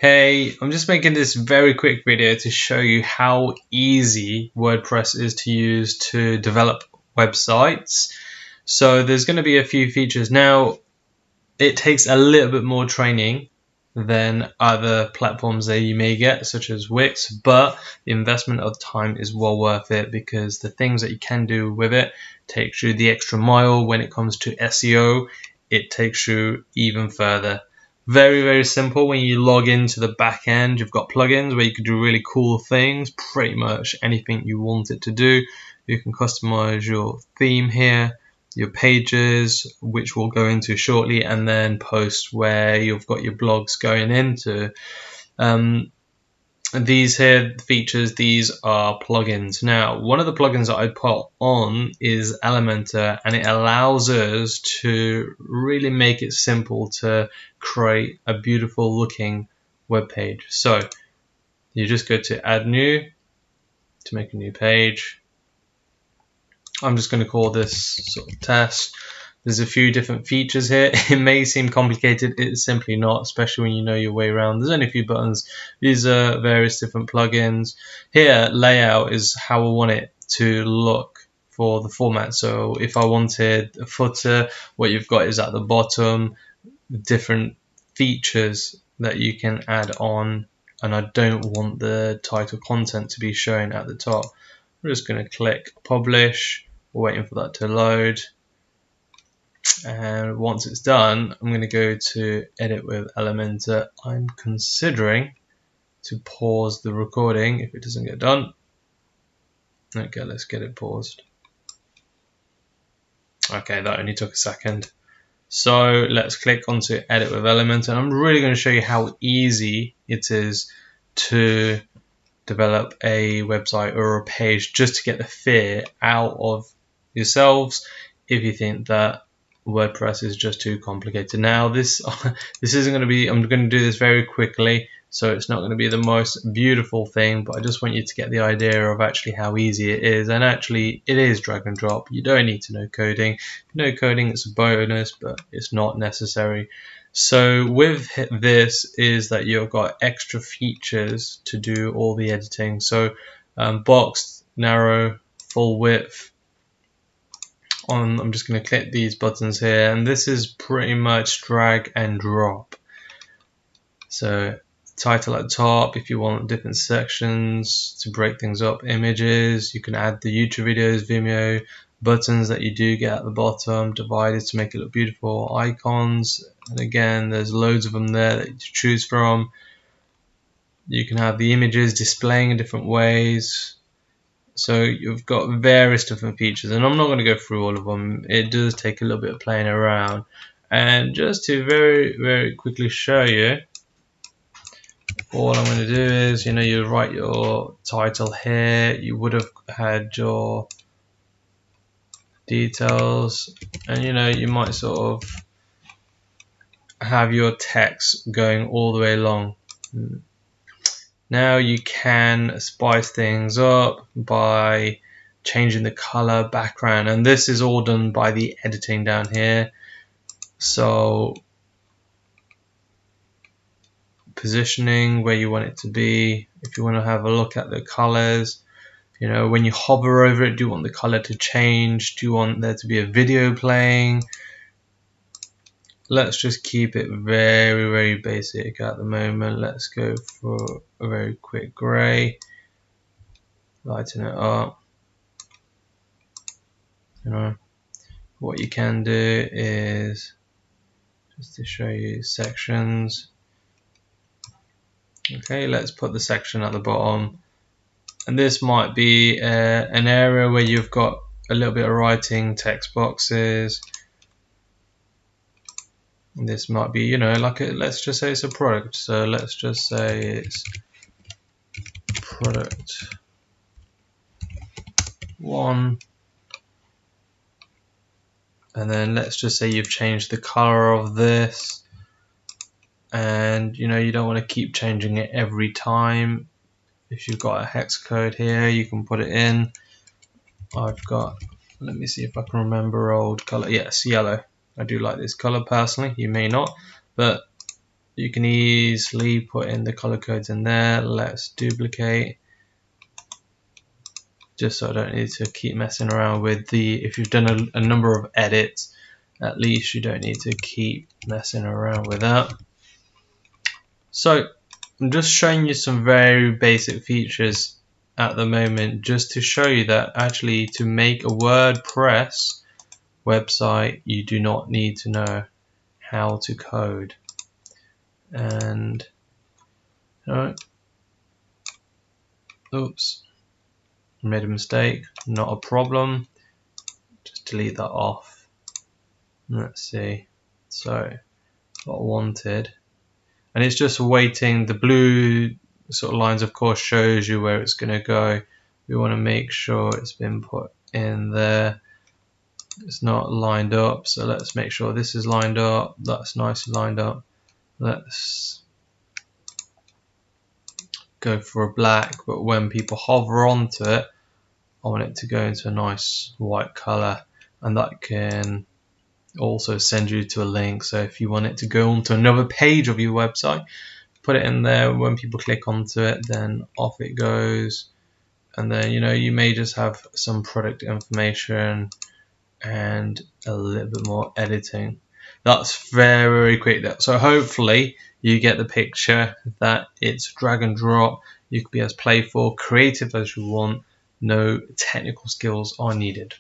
Hey, I'm just making this very quick video to show you how easy WordPress is to use to develop websites. So there's going to be a few features. Now, it takes a little bit more training than other platforms that you may get, such as Wix, but the investment of time is well worth it because the things that you can do with it takes you the extra mile. When it comes to SEO, it takes you even further. Very, very simple. When you log into the back end, you've got plugins where you can do really cool things, pretty much anything you want it to do. You can customize your theme here, your pages, which we'll go into shortly, and then posts where you've got your blogs going into. These here features, these are plugins. Now, one of the plugins that I put on is Elementor, and it allows us to really make it simple to create a beautiful looking web page. So you just go to add new to make a new page. I'm just going to call this sort of test. There's a few different features here. It may seem complicated, it's simply not, especially when you know your way around. There's only a few buttons. These are various different plugins. Here, layout is how I want it to look for the format. So if I wanted a footer, what you've got is at the bottom, different features that you can add on, and I don't want the title content to be shown at the top. I'm just going to click publish, waiting for that to load. And once it's done, I'm going to go to edit with Elementor. I'm considering to pause the recording if it doesn't get done. Okay, let's get it paused. Okay, that only took a second. So let's click onto edit with Elementor. I'm really going to show you how easy it is to develop a website or a page, just to get the fear out of yourselves if you think that WordPress is just too complicated. Now this isn't going to be, I'm going to do this very quickly, so it's not going to be the most beautiful thing, but I just want you to get the idea of actually how easy it is. And actually it is drag and drop. You don't need to know coding. If you know coding, it's a bonus, but it's not necessary. So with this is that you've got extra features to do all the editing. So boxed, narrow, full width. I'm just going to click these buttons here, and this is pretty much drag and drop. So title at the top, if you want different sections to break things up, images, you can add the YouTube videos, Vimeo, buttons that you do get at the bottom, divided to make it look beautiful, icons, and again there's loads of them there that you choose from. You can have the images displaying in different ways. So you've got various different features, and I'm not going to go through all of them. It does take a little bit of playing around. And just to very, very quickly show you, all I'm going to do is, you write your title here. You would have had your details, and you might sort of have your text going all the way along. Now you can spice things up by changing the color, background, and this is all done by the editing down here. So positioning where you want it to be, if you want to have a look at the colors, when you hover over it, do you want the color to change? Do you want there to be a video playing? Let's just keep it very, very basic at the moment. Let's go for a very quick gray, lighten it up. What you can do is, just to show you sections. Okay, let's put the section at the bottom, and this might be an area where you've got a little bit of writing, text boxes. This might be, let's just say it's a product. So let's just say it's product 1. And then let's just say you've changed the color of this. And, you don't want to keep changing it every time. If you've got a hex code here, you can put it in. I've got, let me see if I can remember old color. Yes, yellow. I do like this color personally, you may not, but you can easily put in the color codes in there. Let's duplicate, just so I don't need to keep messing around with the, if you've done a number of edits, at least you don't need to keep messing around with that. So I'm just showing you some very basic features at the moment, just to show you that actually to make a WordPress website you do not need to know how to code. And oops, made a mistake, not a problem, just delete that off. Let's see, so what I wanted, and it's just waiting. The blue sort of lines of course shows you where it's going to go. We want to make sure it's been put in there. It's not lined up, so let's make sure this is lined up. That's nicely lined up. Let's go for a black, but when people hover onto it, I want it to go into a nice white color, and that can also send you to a link. So if you want it to go onto another page of your website, put it in there. When people click onto it, then off it goes. And then you may just have some product information and a little bit more editing. That's very quick. So hopefully you get the picture that it's drag and drop. You can be as playful, creative as you want. No technical skills are needed.